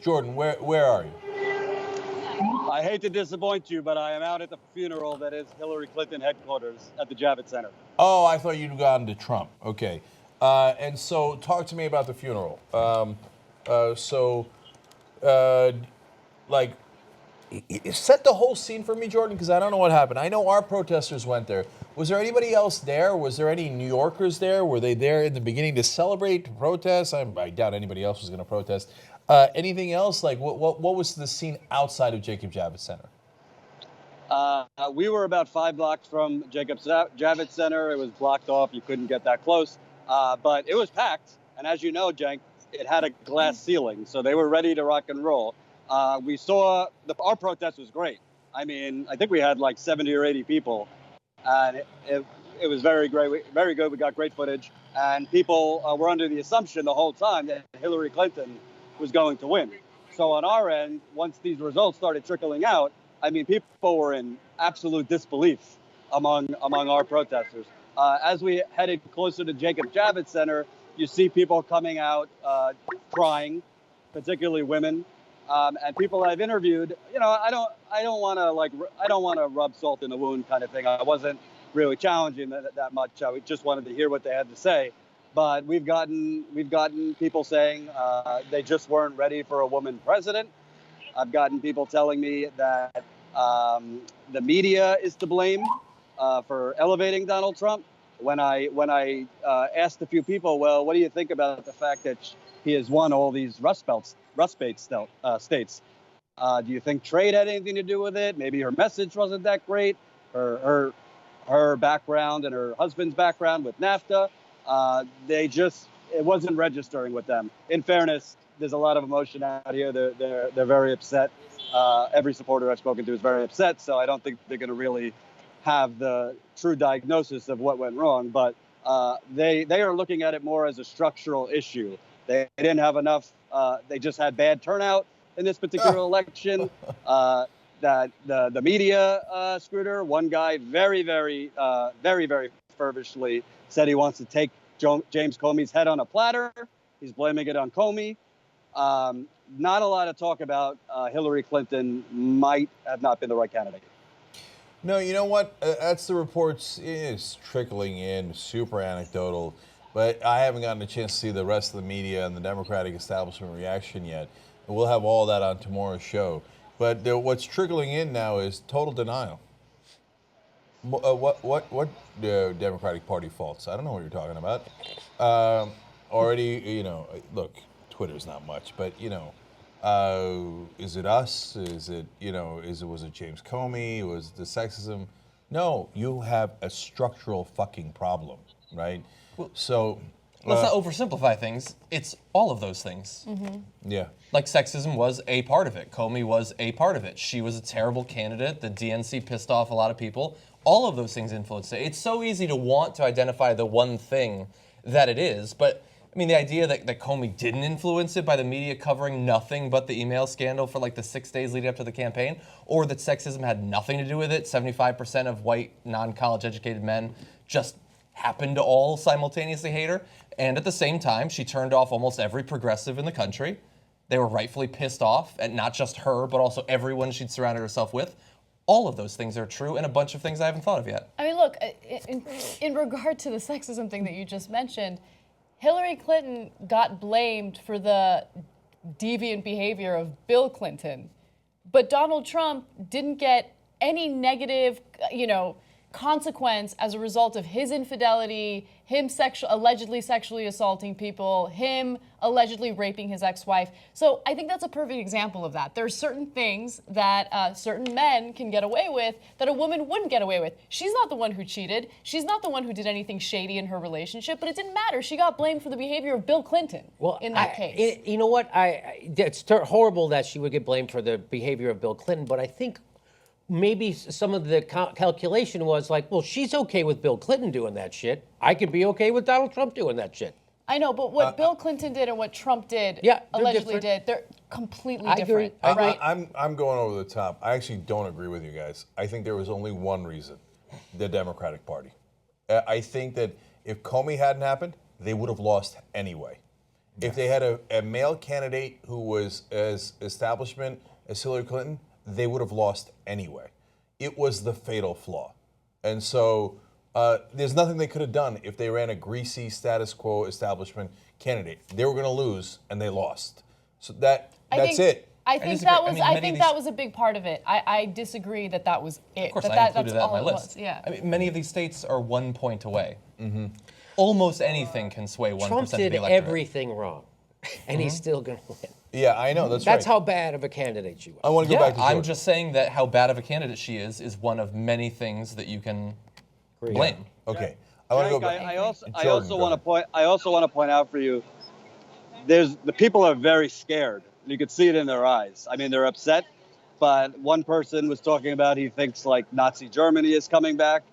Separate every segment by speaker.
Speaker 1: Jordan, where are you?
Speaker 2: I hate to disappoint you, but I am out at the funeral that is Hillary Clinton headquarters at the Javits Center.
Speaker 1: Oh, I thought you'd gone to Trump. Okay. And so talk to me about the funeral. Like, set the whole scene for me, Jordan, because I don't know what happened. I know our protesters went there. Was there anybody else there? Was there any New Yorkers there? Were they there in the beginning to celebrate, to protest? I doubt anybody else was going to protest. Anything else? Like, what was the scene outside of Jacob Javits Center?
Speaker 2: We were about 5 blocks from Jacob Javits Center. It was blocked off. You couldn't get that close. But it was packed. And as you know, Cenk, it had a glass ceiling. So they were ready to rock and roll. We saw our protest was great. I mean, I think we had like 70 or 80 people. And it was very great, very good. We got great footage. And people were under the assumption the whole time that Hillary Clinton was going to win. So on our end, once these results started trickling out, I mean, people were in absolute disbelief among our protesters. As we headed closer to Jacob Javits Center, you see people coming out crying, particularly women, and people I've interviewed. You know, I don't want to rub salt in the wound kind of thing. I wasn't really challenging that much. I just wanted to hear what they had to say. But we've gotten people saying they just weren't ready for a woman president. I've gotten people telling me that the media is to blame for elevating Donald Trump. When I asked a few people, well, what do you think about the fact that he has won all these Rust Belt states? Do you think trade had anything to do with it? Maybe her message wasn't that great. Her background and her husband's background with NAFTA. It wasn't registering with them. In fairness, there's a lot of emotion out here. They're very upset. Every supporter I've spoken to is very upset. So I don't think they're going to really have the true diagnosis of what went wrong. But they are looking at it more as a structural issue. They didn't have enough. They just had bad turnout in this particular election. That the media screwed her. One guy very fervently said he wants to take James Comey's head on a platter. He's blaming it on Comey. Not a lot of talk about Hillary Clinton might have not been the right candidate.
Speaker 1: No, you know what? That's the reports. It is trickling in, super anecdotal. But I haven't gotten a chance to see the rest of the media and the Democratic establishment reaction yet. We'll have all that on tomorrow's show. But what's trickling in now is total denial. What Democratic Party faults? I don't know what you're talking about. Already, you know, look, Twitter's not much, but you know, is it us? Is it, you know, was it James Comey? Was it the sexism? No, you have a structural fucking problem, right?
Speaker 3: Well,
Speaker 1: so
Speaker 3: let's not oversimplify things. It's all of those things.
Speaker 4: Mm-hmm.
Speaker 1: Yeah.
Speaker 3: Like sexism was a part of it. Comey was a part of it. She was a terrible candidate. The DNC pissed off a lot of people. All of those things influenced it. It's so easy to want to identify the one thing that it is, but I mean, the idea that Comey didn't influence it by the media covering nothing but the email scandal for like the 6 days leading up to the campaign, or that sexism had nothing to do with it, 75% of white, non-college educated men just happened to all simultaneously hate her, and at the same time, she turned off almost every progressive in the country. They were rightfully pissed off at not just her, but also everyone she'd surrounded herself with. All of those things are true, and a bunch of things I haven't thought of yet.
Speaker 4: I mean, look, in regard to the sexism thing that you just mentioned, Hillary Clinton got blamed for the deviant behavior of Bill Clinton, but Donald Trump didn't get any negative, consequence as a result of his infidelity, him allegedly sexually assaulting people, him allegedly raping his ex-wife. So I think that's a perfect example of that. There are certain things that certain men can get away with that a woman wouldn't get away with. She's not the one who cheated. She's not the one who did anything shady in her relationship, but it didn't matter. She got blamed for the behavior of Bill Clinton in that case.
Speaker 5: You know what? It's horrible that she would get blamed for the behavior of Bill Clinton, but I think maybe some of the calculation was like, well, she's okay with Bill Clinton doing that shit. I could be okay with Donald Trump doing that shit.
Speaker 4: I know, but what Bill Clinton did and what Trump did, allegedly did, they're completely different. Right?
Speaker 1: I'm going over the top. I actually don't agree with you guys. I think there was only one reason, the Democratic Party. I think that if Comey hadn't happened, they would have lost anyway. If they had a male candidate who was as establishment as Hillary Clinton, they would have lost anyway. It was the fatal flaw. And so there's nothing they could have done if they ran a greasy status quo establishment candidate. They were going to lose, and they lost. So that's it.
Speaker 4: I think
Speaker 3: disagree.
Speaker 4: that was.
Speaker 3: I mean,
Speaker 4: I
Speaker 3: many
Speaker 4: think
Speaker 3: of
Speaker 4: that
Speaker 3: these-
Speaker 4: was a big part of it. I disagree that was it.
Speaker 3: Of course,
Speaker 4: that
Speaker 3: I
Speaker 4: that's
Speaker 3: included that
Speaker 4: all
Speaker 3: on my
Speaker 4: it
Speaker 3: list.
Speaker 4: was. Yeah.
Speaker 3: I mean, many of these states are 1 point away. Almost anything can sway 1%
Speaker 5: Trump
Speaker 3: of the
Speaker 5: did
Speaker 3: electorate.
Speaker 5: everything wrong, and he's still going to win.
Speaker 1: Yeah, I know. That's
Speaker 5: That's
Speaker 1: right.
Speaker 5: how bad of a candidate she was.
Speaker 1: I want to go
Speaker 3: Yeah,
Speaker 1: back to
Speaker 3: I'm
Speaker 1: George.
Speaker 3: just saying that how bad of a candidate she is one of many things that you can blame.
Speaker 1: Okay. I want to go
Speaker 2: Frank,
Speaker 1: back.
Speaker 2: I also
Speaker 1: Jordan, go
Speaker 2: want to
Speaker 1: ahead.
Speaker 2: point. I also want to point out for you. The people are very scared. You could see it in their eyes. I mean, they're upset. But one person was talking about he thinks like Nazi Germany is coming back.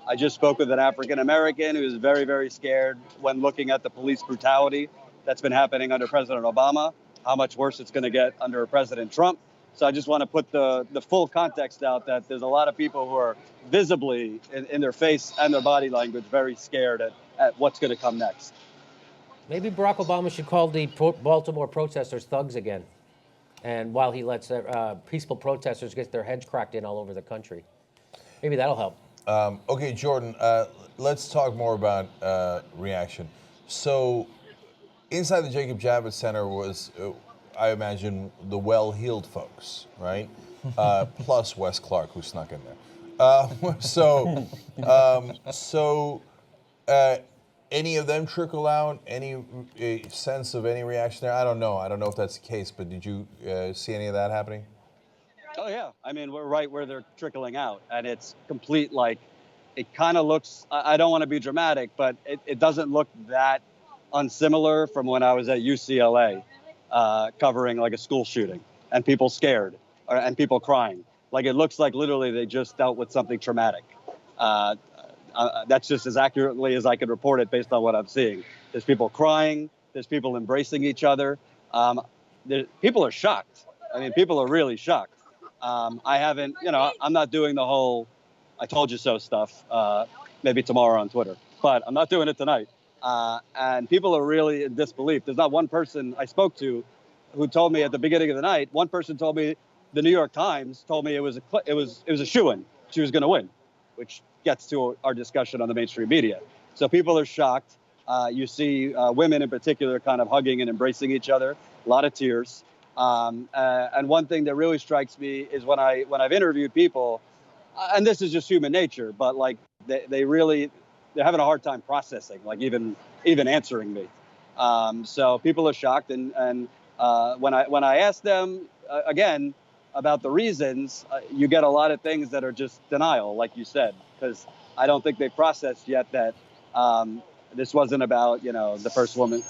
Speaker 2: I just spoke with an African American who is very, very scared when looking at the police brutality that's been happening under President Obama. How much worse it's going to get under President Trump. So I just want to put the full context out that there's a lot of people who are visibly in their face and their body language very scared at what's going to come next.
Speaker 5: Maybe Barack Obama should call the Baltimore protesters thugs again, and while he lets peaceful protesters get their heads cracked in all over the country. Maybe that'll help.
Speaker 1: Okay, Jordan, let's talk more about reaction. So inside the Jacob Javits Center was, I imagine, the well-heeled folks, right? Plus Wes Clark, who snuck in there. Any of them trickle out? Any sense of any reaction there? I don't know. I don't know if that's the case, but did you see any of that happening?
Speaker 2: Oh, yeah. I mean, we're right where they're trickling out. And it's complete, like, it kind of looks, I don't want to be dramatic, but it doesn't look that unsimilar from when I was at UCLA covering, like, a school shooting and people scared and people crying. Like, it looks like literally they just dealt with something traumatic. That's just as accurately as I could report it based on what I'm seeing. There's people crying. There's people embracing each other. People are shocked. I mean, people are really shocked. I haven't, I'm not doing the whole I told you so stuff, maybe tomorrow on Twitter, but I'm not doing it tonight. And people are really in disbelief. There's not one person I spoke to who told me at the beginning of the night, one person told me the New York Times told me it was a shoo-in. She was going to win, which gets to our discussion on the mainstream media. So people are shocked. You see women in particular kind of hugging and embracing each other, a lot of tears. And one thing that really strikes me is when I've interviewed people, and this is just human nature, but like they're having a hard time processing, like even answering me. So people are shocked, and when I ask them again about the reasons, you get a lot of things that are just denial, like you said, because I don't think they've processed yet that this wasn't about the first woman,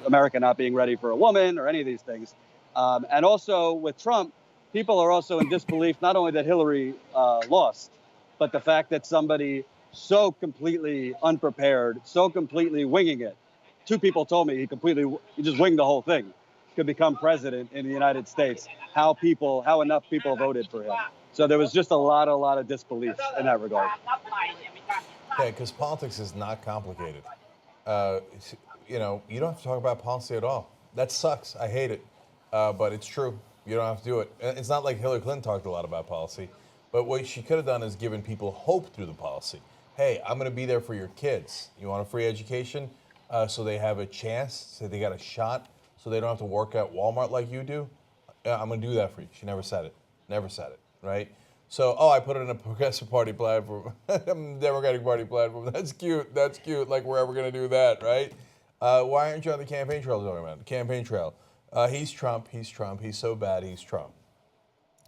Speaker 2: America not being ready for a woman or any of these things. And also with Trump, people are also in disbelief, not only that Hillary lost, but the fact that somebody so completely unprepared, so completely winging it. Two people told me he just winged the whole thing, could become president in the United States. How enough people voted for him. So there was just a lot of disbelief in that regard.
Speaker 1: Yeah, because politics is not complicated. You don't have to talk about policy at all. That sucks. I hate it. But it's true. You don't have to do it. It's not like Hillary Clinton talked a lot about policy, but what she could have done is given people hope through the policy. Hey, I'm going to be there for your kids. You want a free education so they have a chance, so they got a shot, so they don't have to work at Walmart like you do? I'm going to do that for you. She never said it. Never said it, right? So, I put it in a Progressive Party platform, Democratic Party platform. That's cute. That's cute. Like we're ever going to do that, right? Why aren't you on the campaign trail talking about it? The campaign trail. He's Trump. He's so bad. He's Trump.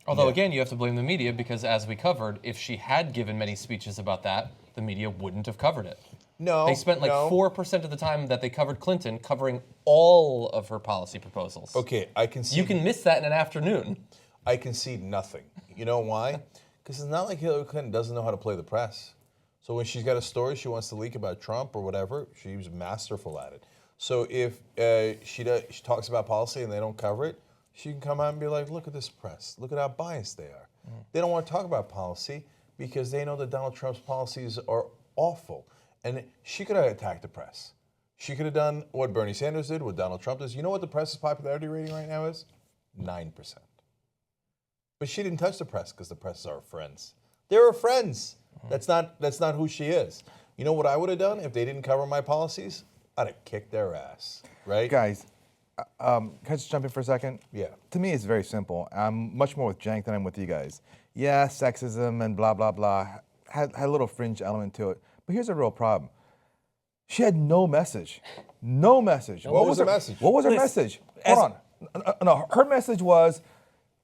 Speaker 3: Although, again, you have to blame the media because, as we covered, if she had given many speeches about that, the media wouldn't have covered it.
Speaker 1: No.
Speaker 3: They spent 4% of the time that they covered Clinton covering all of her policy proposals.
Speaker 1: Okay, I can see.
Speaker 3: You can miss that in an afternoon.
Speaker 1: I concede nothing. You know why? Because it's not like Hillary Clinton doesn't know how to play the press. So when she's got a story she wants to leak about Trump or whatever, she's masterful at it. So if she talks about policy and they don't cover it, she can come out and be like, look at this press. Look at how biased they are. They don't want to talk about policy because they know that Donald Trump's policies are awful. And she could have attacked the press. She could have done what Bernie Sanders did, what Donald Trump does. You know what the press's popularity rating right now is? 9%. But she didn't touch the press because the press is our friends. They're her friends. That's not who she is. You know what I would have done if they didn't cover my policies? I'd have kicked their ass, right?
Speaker 6: Guys, can I just jump in for a second?
Speaker 1: Yeah.
Speaker 6: To me, it's very simple. I'm much more with Jank than I'm with you guys. Yeah, sexism and blah, blah, blah had a little fringe element to it. But here's a real problem. She had no message. No message.
Speaker 1: What was her message?
Speaker 6: What was her message? Hold on. No, her message was,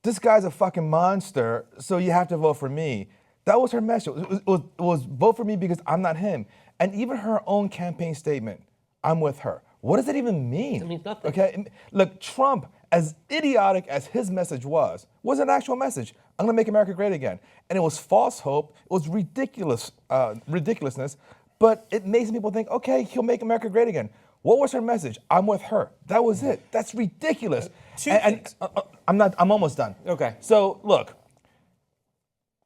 Speaker 6: this guy's a fucking monster, so you have to vote for me. That was her message. It was vote for me because I'm not him. And even her own campaign statement, I'm with her. What does that even mean?
Speaker 5: It means nothing.
Speaker 6: Okay, look, Trump, as idiotic as his message was an actual message. I'm gonna make America great again. And it was false hope, it was ridiculousness, but it made some people think, okay, he'll make America great again. What was her message? I'm with her. That was it. That's ridiculous. I'm almost done.
Speaker 7: Okay.
Speaker 6: So look,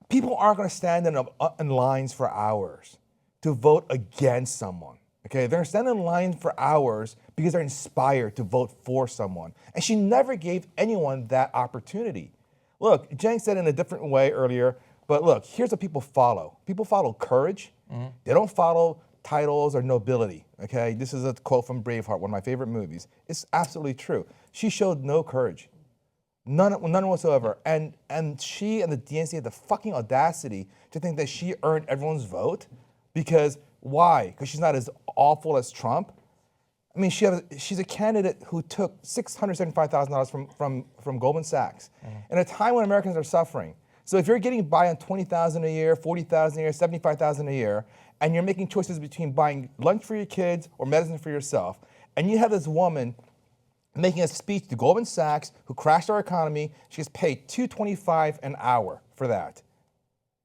Speaker 6: people aren't going to stand in lines for hours to vote against someone. Okay, they're standing in line for hours because they're inspired to vote for someone. And she never gave anyone that opportunity. Look, Jang said in a different way earlier, but look, here's what people follow. People follow courage. They don't follow titles or nobility. Okay, this is a quote from Braveheart, one of my favorite movies. It's absolutely true. She showed no courage. None whatsoever. And she and the DNC had the fucking audacity to think that she earned everyone's vote. Because why? Because she's not as awful as Trump? I mean, she's a candidate who took $675,000 from Goldman Sachs in a time when Americans are suffering. So if you're getting by on $20,000 a year, $40,000 a year, $75,000 a year, and you're making choices between buying lunch for your kids or medicine for yourself, and you have this woman making a speech to Goldman Sachs, who crashed our economy. She gets paid $225 an hour for that.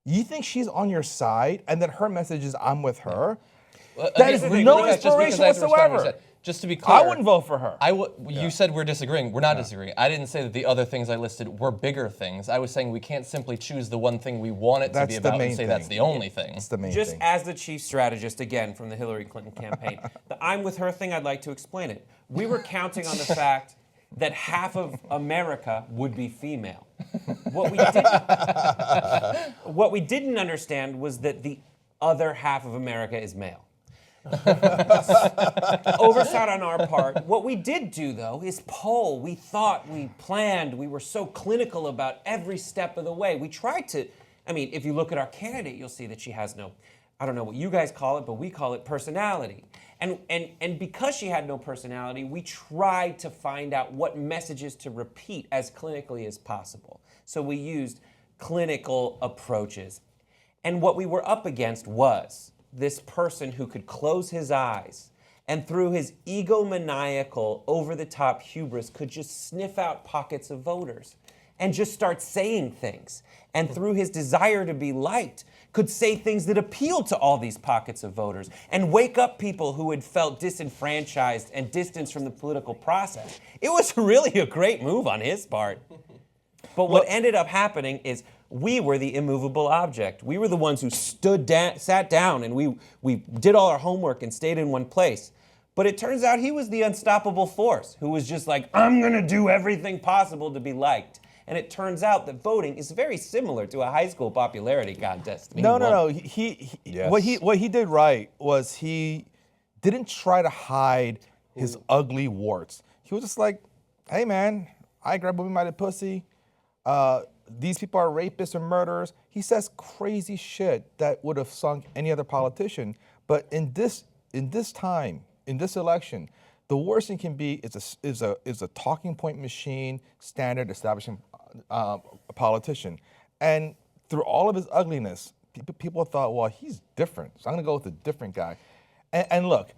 Speaker 6: You think she's on your side, and that her message is "I'm with her"? That is no inspiration whatsoever.
Speaker 3: Just to be clear,
Speaker 6: I wouldn't vote for her.
Speaker 3: You said we're disagreeing. We're not disagreeing. I didn't say that the other things I listed were bigger things. I was saying we can't simply choose the one thing we want it to be about and say that's the only thing.
Speaker 6: That's the main
Speaker 7: Just
Speaker 6: thing.
Speaker 7: as the chief strategist, again, from the Hillary Clinton campaign, the I'm with her thing, I'd like to explain it. We were counting on the fact that half of America would be female. What we didn't understand was that the other half of America is male. Oversight on our part. What we did do, though, is poll. We thought, we planned, we were so clinical about every step of the way. We tried to, I mean, if you look at our candidate, you'll see that she has no, I don't know what you guys call it, but we call it personality. And because she had no personality, we tried to find out what messages to repeat as clinically as possible. So we used clinical approaches. And what we were up against was this person who could close his eyes and through his egomaniacal, over-the-top hubris could just sniff out pockets of voters and just start saying things. And through his desire to be liked, could say things that appealed to all these pockets of voters and wake up people who had felt disenfranchised and distanced from the political process. It was really a great move on his part. But what ended up happening is we were the immovable object. We were the ones who sat down, and we did all our homework and stayed in one place. But it turns out he was the unstoppable force who was just like, I'm going to do everything possible to be liked. And it turns out that voting is very similar to a high school popularity contest.
Speaker 6: No. What he did right was he didn't try to hide his ugly warts. He was just like, hey man, I grab women by the pussy. These people are rapists or murderers. He says crazy shit that would have sunk any other politician. But in this time, in this election, the worst thing can be is a talking point machine, standard establishing a politician. And through all of his ugliness, people thought, well, he's different, so I'm gonna go with a different guy. And look,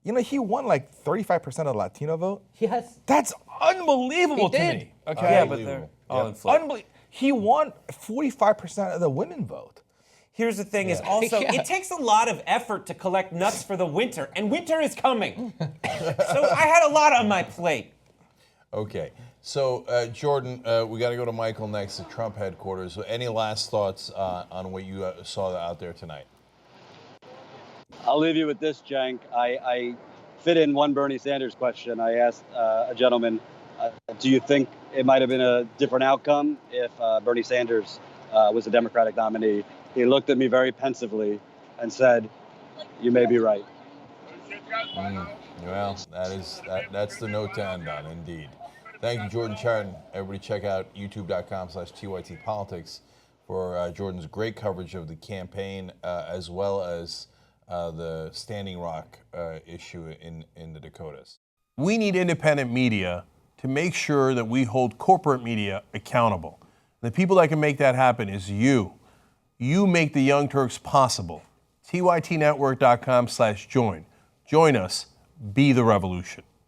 Speaker 6: you know, he won like 35% of the Latino vote.
Speaker 5: Yes.
Speaker 6: That's unbelievable to me. Okay.
Speaker 7: Yeah, but they're all inflated.
Speaker 6: He won 45% of the women vote.
Speaker 7: Here's the thing is also, it takes a lot of effort to collect nuts for the winter, and winter is coming. So I had a lot on my plate.
Speaker 1: Okay. So, Jordan, we got to go to Michael next at Trump headquarters. So any last thoughts on what you saw out there tonight?
Speaker 2: I'll leave you with this, Jank. I fit in one Bernie Sanders question. I asked a gentleman, do you think it might have been a different outcome if Bernie Sanders was a Democratic nominee? He looked at me very pensively and said, you may be right.
Speaker 1: Well, that's the note to end on, indeed. Thank you, Jordan Chariton. Everybody check out youtube.com/TYTpolitics for Jordan's great coverage of the campaign as well as the Standing Rock issue in the Dakotas. We need independent media to make sure that we hold corporate media accountable. The people that can make that happen is you. You make the Young Turks possible. TYTnetwork.com/join. Join us. Be the revolution.